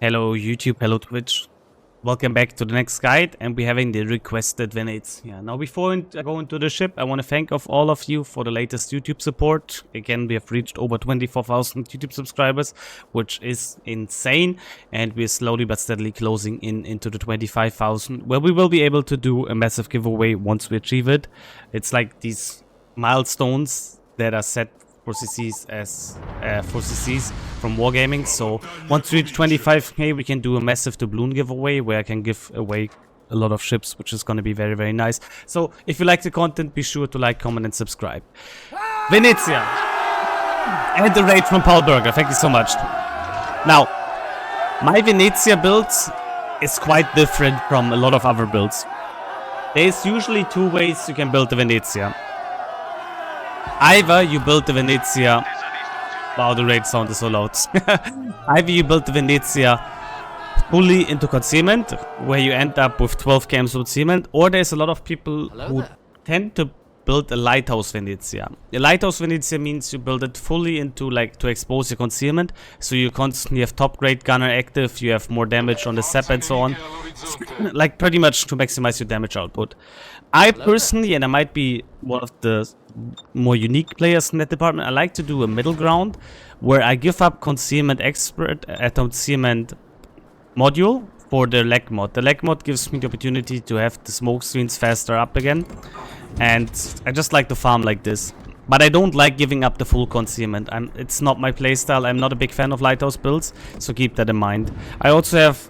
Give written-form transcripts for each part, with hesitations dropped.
Hello YouTube, hello Twitch. Welcome back to the next guide, and we're having the requested Venezia. Now before I go into the ship, I want to thank all of you for the latest YouTube support. Again, we have reached over 24,000 YouTube subscribers, which is insane, and we're slowly but steadily closing into the 25,000, where we will be able to do a massive giveaway once we achieve it. It's like these milestones that are set for CCs from Wargaming. So once we reach 25k, we can do a massive doubloon giveaway where I can give away a lot of ships, which is going to be very, very nice. So if you like the content, be sure to like, comment, and subscribe. Venezia! And the raid from Paul Burger, thank you so much. Now, my Venezia build is quite different from a lot of other builds. There's usually two ways you can build the Venezia. Either you build the Venezia... Wow, the raid sound is so loud. Either you build the Venezia fully into concealment, where you end up with 12 cams concealment, or there's a lot of people who tend to build a lighthouse Venezia. A lighthouse Venezia means you build it fully into, like, to expose your concealment, so you constantly have top grade gunner active, you have more damage on the SEP and so on. Like, pretty much to maximize your damage output. I personally, and I might be one of the more unique players in that department, I like to do a middle ground where I give up concealment expert concealment module for the leg mod. The leg mod gives me the opportunity to have the smoke screens faster up again, and I just like to farm like this. But I don't like giving up the full concealment. It's not my playstyle. I'm not a big fan of lighthouse builds, so keep that in mind. I also have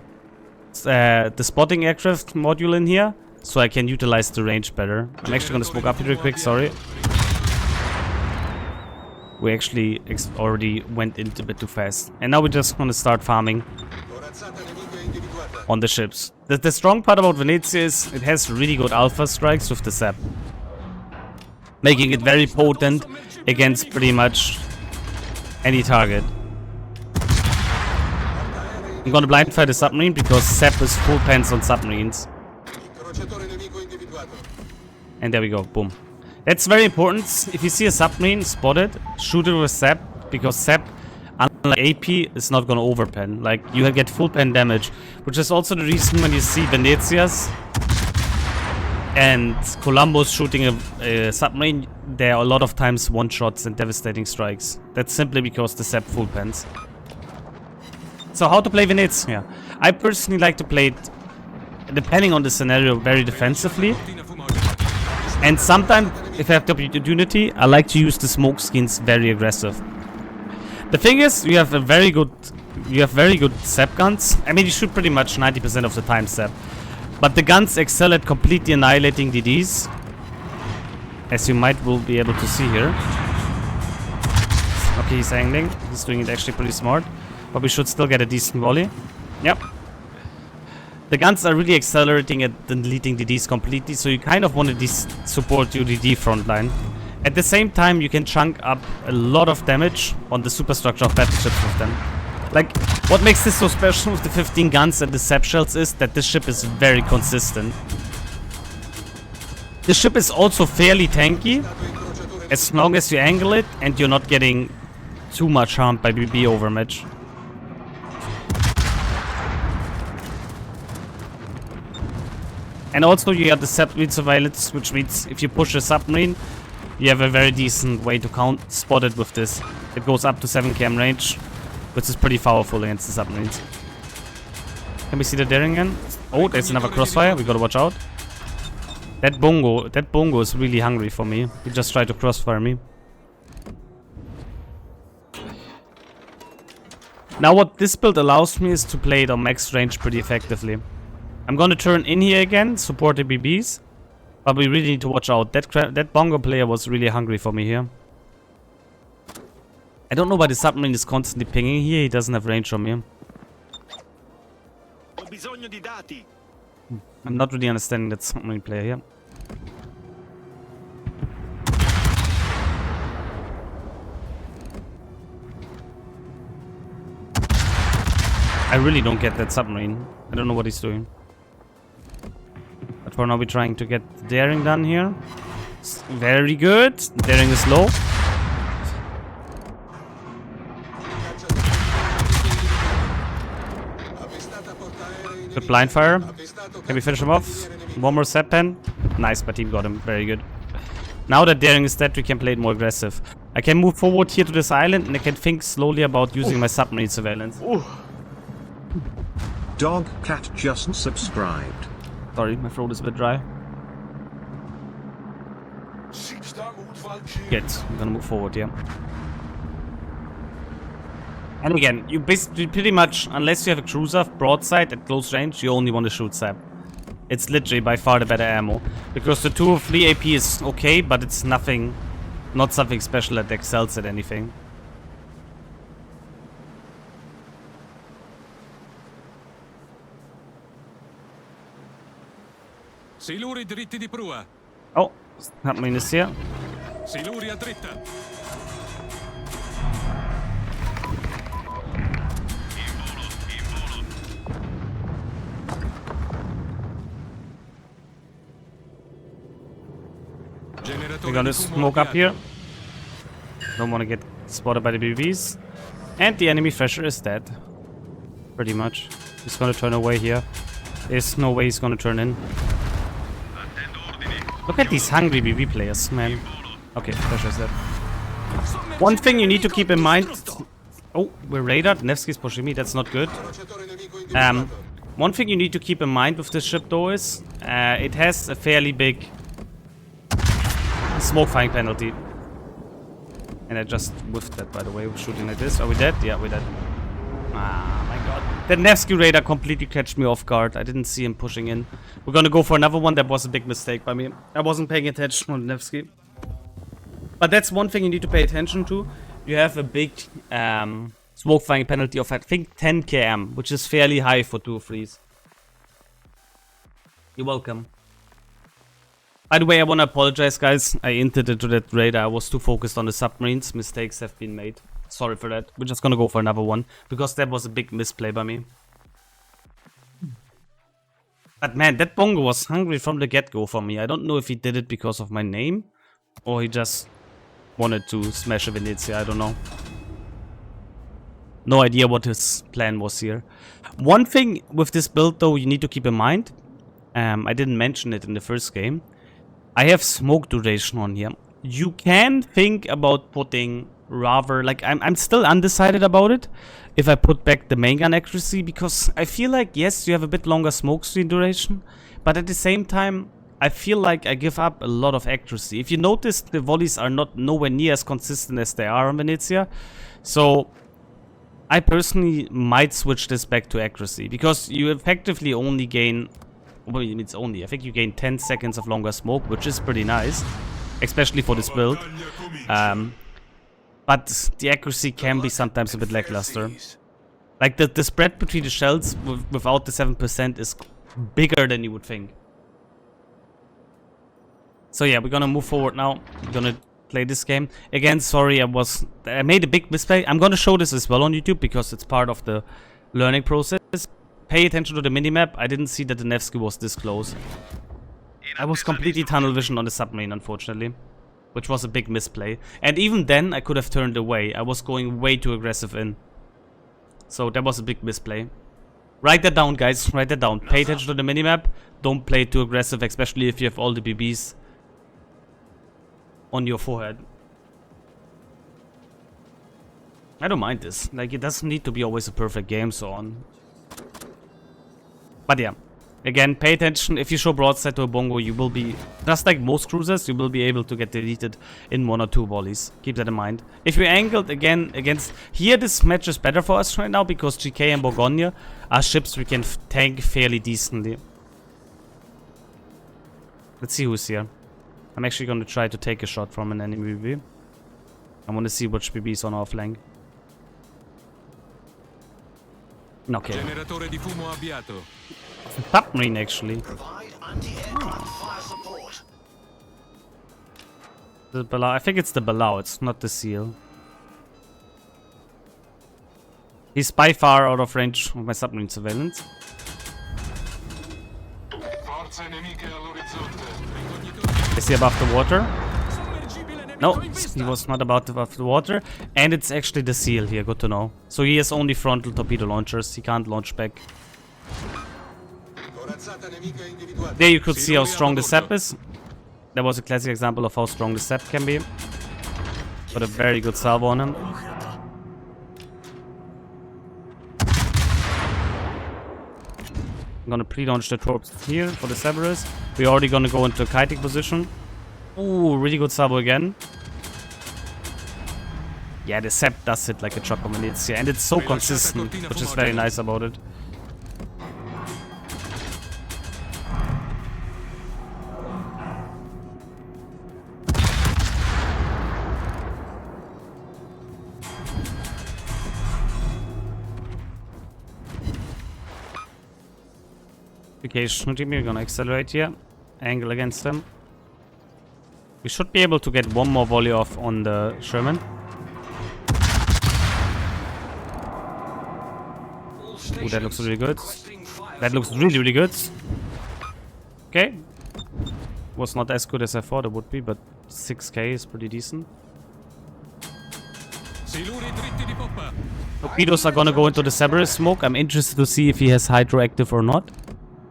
the spotting aircraft module in here, so I can utilize the range better. I'm actually gonna smoke up here real quick, sorry. We actually already went into a bit too fast. And now we're just gonna start farming on the ships. The strong part about Venezia is it has really good alpha strikes with the SEP, making it very potent against pretty much any target. I'm gonna blind fire the submarine because SEP is full pens on submarines. And there we go, boom. That's very important. If you see a submarine spotted, shoot it with SEP, because SEP, unlike AP, is not gonna overpen. Like, you get full pen damage, which is also the reason when you see Venezias and Columbus shooting a submarine, there are a lot of times one-shots and devastating strikes. That's simply because the SEP full pens. So how to play Venezia? I personally like to play it, depending on the scenario, very defensively. And sometimes, if I have the opportunity, I like to use the smoke skins very aggressive. The thing is, you have very good SEP guns. I mean, you shoot pretty much 90% of the time SEP. But the guns excel at completely annihilating DDs, as you will be able to see here. Okay, he's angling. He's doing it actually pretty smart. But we should still get a decent volley. Yep. The guns are really accelerating at deleting DDs completely, so you kind of want to support your DD frontline. At the same time, you can chunk up a lot of damage on the superstructure of battleships with them. Like, what makes this so special with the 15 guns and the SEP shells is that this ship is very consistent. The ship is also fairly tanky, as long as you angle it and you're not getting too much harmed by BB overmatch. And also you have the submarine surveillance, which means if you push a submarine, you have a very decent way to spot it with this. It goes up to 7 cam range, which is pretty powerful against the submarines. Can we see the daring again? Oh, there's another crossfire, we gotta watch out. That bongo is really hungry for me. He just tried to crossfire me. Now what this build allows me is to play it on max range pretty effectively. I'm gonna turn in here again, support the BBs, but we really need to watch out. That bongo player was really hungry for me here. I don't know why the submarine is constantly pinging here. He doesn't have range on me. I'm not really understanding that submarine player here. I really don't get that submarine. I don't know what he's doing. But for now we're trying to get daring done here. Very good. Daring is low. Good blind fire. Can we finish him off? One more set pen. Nice, my team got him. Very good. Now that Daring is dead, we can play it more aggressive. I can move forward here to this island and I can think slowly about using my submarine surveillance. Dog Cat just subscribed. Sorry, my throat is a bit dry. Good. I'm gonna move forward here. And again, you basically pretty much, unless you have a cruiser broadside at close range, you only want to shoot SAP. It's literally by far the better ammo. Because the 203 AP is okay, but it's nothing, not something special that excels at anything. Siluri dritti di prua. Oh, submarine is here. Siluri a dritta. We're gonna smoke up here. Don't want to get spotted by the BBs. And the enemy Thresher is dead. Pretty much. He's gonna turn away here. There's no way he's gonna turn in. Look at these hungry BB players, man. Okay, Thresher's dead. One thing you need to keep in mind... Oh, we're radared. Nevsky's pushing me. That's not good. One thing you need to keep in mind with this ship, though, is... it has a fairly big... smoke firing penalty. And I just whiffed that, by the way, shooting like this. Are we dead? Yeah, we're dead. Ah, my god. That Nevsky radar completely catched me off guard. I didn't see him pushing in. We're gonna go for another one. That was a big mistake by me. I wasn't paying attention on Nevsky. But that's one thing you need to pay attention to. You have a big smoke firing penalty of, I think, 10 km, which is fairly high for 203s. You're welcome. By the way, I want to apologize, guys. I entered into that radar. I was too focused on the submarines. Mistakes have been made. Sorry for that. We're just gonna go for another one. Because that was a big misplay by me. But man, that Bongo was hungry from the get-go for me. I don't know if he did it because of my name. Or he just wanted to smash a Venezia. I don't know. No idea what his plan was here. One thing with this build, though, you need to keep in mind. I didn't mention it in the first game. I have smoke duration on here. You can think about putting rather, like, I'm still undecided about it. If I put back the main gun accuracy, because I feel like, yes, you have a bit longer smoke screen duration, but at the same time, I feel like I give up a lot of accuracy. If you notice, the volleys are not nowhere near as consistent as they are on Venezia. So, I personally might switch this back to accuracy, because you effectively only gain... Well, it's only, I think you gain 10 seconds of longer smoke, which is pretty nice. Especially for this build. But the accuracy can be sometimes a bit lackluster. Like, the spread between the shells without the 7% is bigger than you would think. So yeah, we're gonna move forward now. We're gonna play this game. Again, sorry, I made a big misplay. I'm gonna show this as well on YouTube, because it's part of the learning process. Pay attention to the minimap. I didn't see that the Nevsky was this close. I was completely tunnel vision on the submarine, unfortunately. Which was a big misplay. And even then, I could have turned away. I was going way too aggressive in. So that was a big misplay. Write that down, guys. Write that down. Pay attention to the minimap. Don't play too aggressive, especially if you have all the BBs on your forehead. I don't mind this. Like, it doesn't need to be always a perfect game, so on. But yeah, again, pay attention. If you show broadside to a Bongo, you will be, just like most cruisers, you will be able to get deleted in 1 or 2 volleys. Keep that in mind. If you're angled again against... Here, this match is better for us right now, because GK and Bourgogne are ships we can tank fairly decently. Let's see who's here. I'm actually going to try to take a shot from an enemy BB. I want to see which BB is on our flank. Okay. Generatore di fumo avviato. Submarine, actually. The Balau, I think it's the Balau, it's not the Seal. He's by far out of range of my submarine surveillance. Is he above the water? No, he was not above the water. And it's actually the Seal here, good to know. So he has only frontal torpedo launchers, he can't launch back. There you could see how strong the SEP is. That was a classic example of how strong the SEP can be. Got a very good salvo on him. I'm gonna pre-launch the torps here for the Cerberus. We're already gonna go into a kiting position. Ooh, really good salvo again. Yeah, the SEP does it like a truck on Venezia, and it's so consistent, which is very nice about it. Okay, we're gonna accelerate here. Angle against them. We should be able to get one more volley off on the Sherman. Ooh, that looks really good. That looks really, really good. Okay. Was not as good as I thought it would be, but 6k is pretty decent. Torpedoes are gonna go into the Cerberus smoke. I'm interested to see if he has hydroactive or not.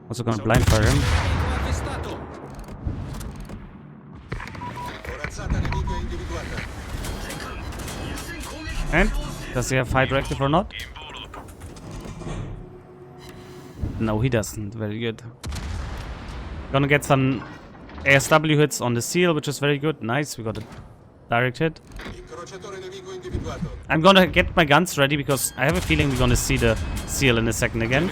Also gonna blind fire him. And does he have hydroactive or not? No, he doesn't. Very good. Gonna get some ASW hits on the seal, which is very good. Nice, we got a direct hit. I'm gonna get my guns ready because I have a feeling we're gonna see the seal in a second again.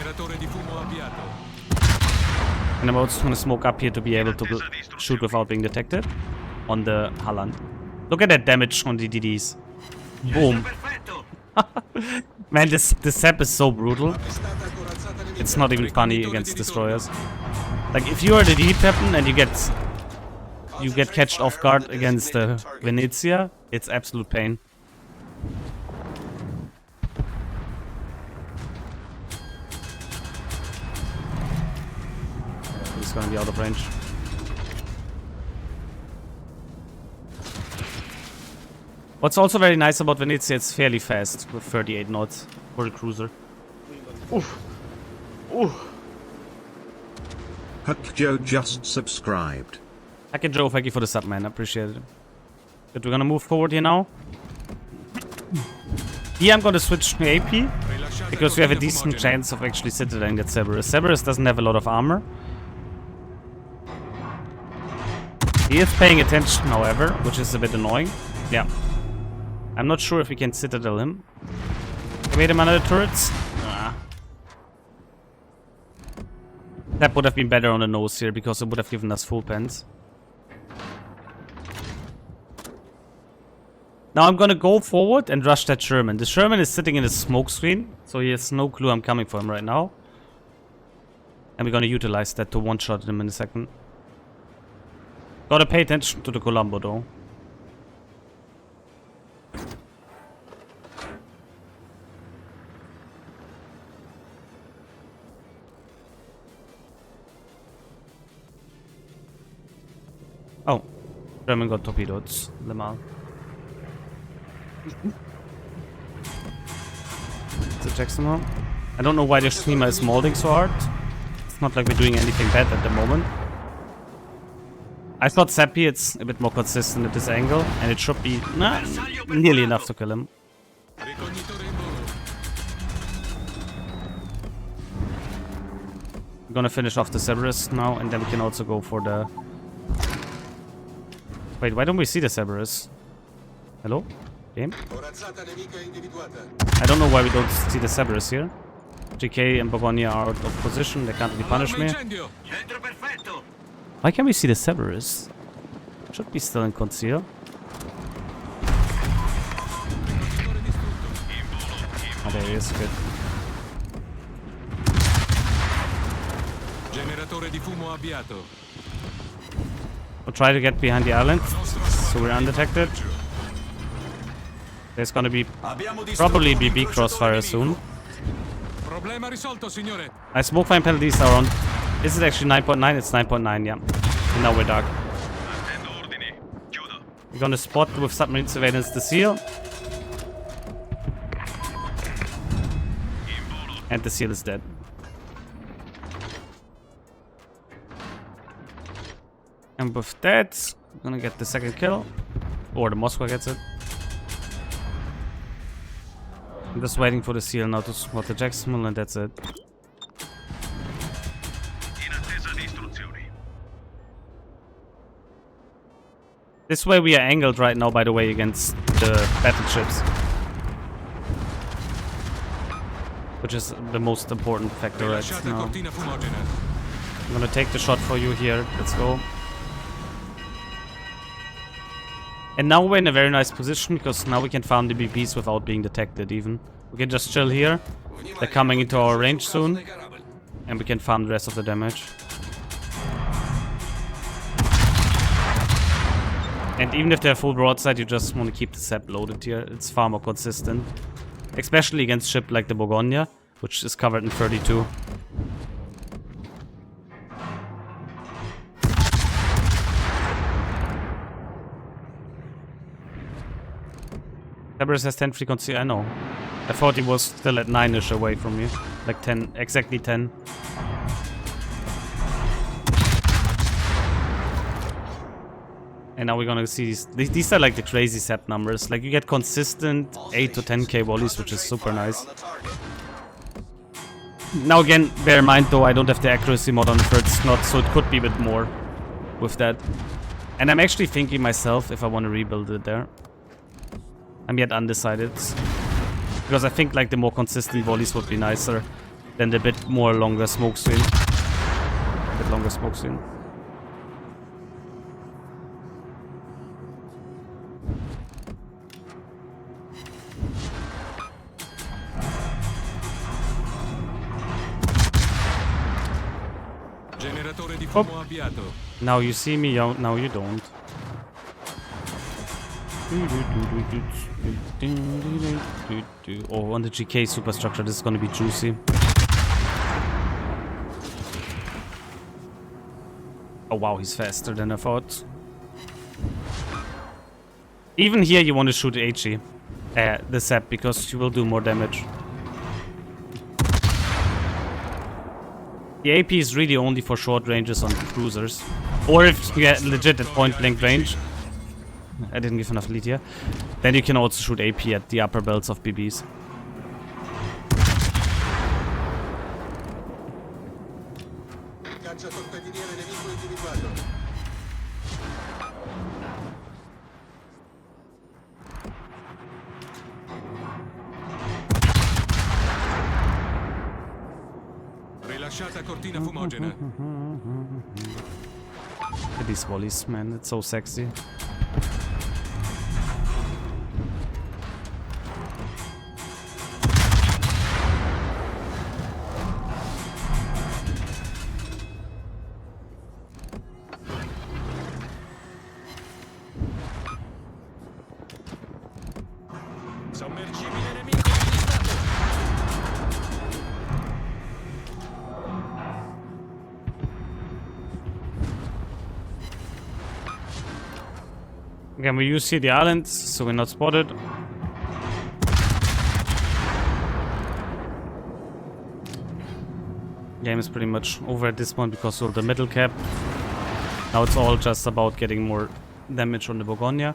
And I'm also gonna smoke up here to be able to shoot without being detected on the Halland. Look at that damage on the DDs. Boom. Man, this SEP is so brutal. It's not even funny against destroyers. Like, if you are the DD captain and you get catched off guard against Venezia, it's absolute pain. He's gonna be out of range. What's also very nice about Venezia, it's fairly fast with 38 knots for a cruiser. Oof. Oof. Huck Joe just subscribed. Huck and Joe, thank you for the sub, man. I appreciate it. But we're gonna move forward here now. Here I'm gonna switch to AP because we have a decent chance of actually citadeling that Cerberus. Cerberus doesn't have a lot of armor. He is paying attention, however, which is a bit annoying. Yeah. I'm not sure if we can citadel him. Wait him under the turrets. That would have been better on the nose here because it would have given us full pens. Now I'm gonna go forward and rush that Sherman. The Sherman is sitting in a smoke screen, so he has no clue I'm coming for him right now. And we're gonna utilize that to one-shot him in a second. Gotta pay attention to the Colombo though. Oh, German got torpedoed. Le Mans. It's a Jackson one. I don't know why the streamer is molding so hard. It's not like we're doing anything bad at the moment. I thought Seppi, it's a bit more consistent at this angle, and it should be nearly enough to kill him. I'm gonna finish off the Cerberus now, and then we can also go for the... Wait, why don't we see the Cerberus? Hello? Game? I don't know why we don't see the Cerberus here. GK and Borgonia are out of position, they can't really punish me. Why can't we see the Cerberus? Should be still in conceal. Oh, there he is, good. We'll try to get behind the island, so we're undetected. There's gonna be probably BB crossfire soon. My smoke fine penalties are on. Is it actually 9.9? It's 9.9, yeah. And now we're dark. We're gonna spot with submarine surveillance the seal. And the seal is dead. And with that, I'm gonna get the second kill. Or the Moskva gets it. I'm just waiting for the seal now to spot the Jacksonville, and that's it. This way we are angled right now, by the way, against the battleships. Which is the most important factor right Rilasciate now. cortina fumogena. I'm gonna take the shot for you here. Let's go. And now we're in a very nice position, because now we can farm the BBs without being detected even. We can just chill here. They're coming into our range soon. And we can farm the rest of the damage. And even if they're full broadside, you just want to keep the sap loaded here. It's far more consistent. Especially against ship like the Bourgogne, which is covered in 32. Cerberus has 10 free conceal. I know. I thought he was still at 9-ish away from me. Like 10, exactly 10. And now we're gonna see these are like the crazy sap numbers. Like you get consistent 8 to 10k volleys, which is super nice. Now again, bear in mind though, I don't have the accuracy mod on the third slot, so it could be a bit more with that. And I'm actually thinking myself if I want to rebuild it there. I'm yet undecided. Because I think like the more consistent volleys would be nicer than the bit more longer smoke screen. A bit longer smoke screen. Generatore di fumo avviato. Now you see me, now you don't. Oh, on the GK superstructure, this is gonna be juicy. Oh wow, he's faster than I thought. Even here you want to shoot HE, the sap, because you will do more damage. The AP is really only for short ranges on cruisers. Or if you get legit at point blank range. I didn't give enough lead here. Then you can also shoot AP at the upper belts of BBs. Rilasciata cortina fumogena. Look at these volleys, man. It's so sexy. Sommergibile nemico avvistato. Again, we use here the islands, so we're not spotted. Game is pretty much over at this point because of the middle cap. Now it's all just about getting more damage on the Bourgogne.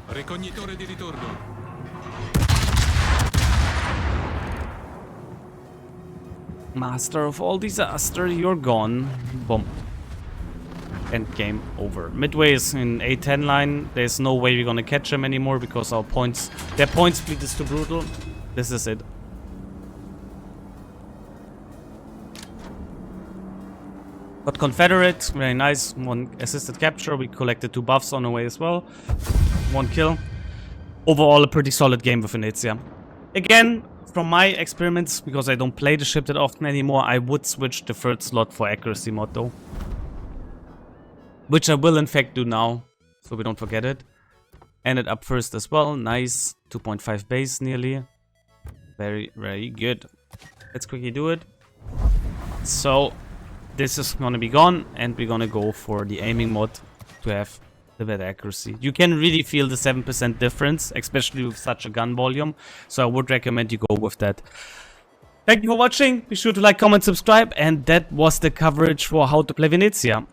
Ricognitore di ritorno. Master of all disaster, you're gone. Boom. And game over. Midway is in A10 line. There's no way we're gonna catch them anymore because our points, their point split is too brutal. This is it. Got Confederate, very nice. 1 assisted capture. We collected 2 buffs on the way as well. 1 kill. Overall, a pretty solid game with Venezia. Again, from my experiments, because I don't play the ship that often anymore, I would switch the third slot for accuracy mod though. Which I will in fact do now, so we don't forget it. Ended up first as well, nice. 2.5 base nearly. Very, very good. Let's quickly do it. So, this is gonna be gone, and we're gonna go for the aiming mod to have the better accuracy. You can really feel the 7% difference, especially with such a gun volume, so I would recommend you go with that. Thank you for watching, be sure to like, comment, subscribe, and that was the coverage for how to play Venezia.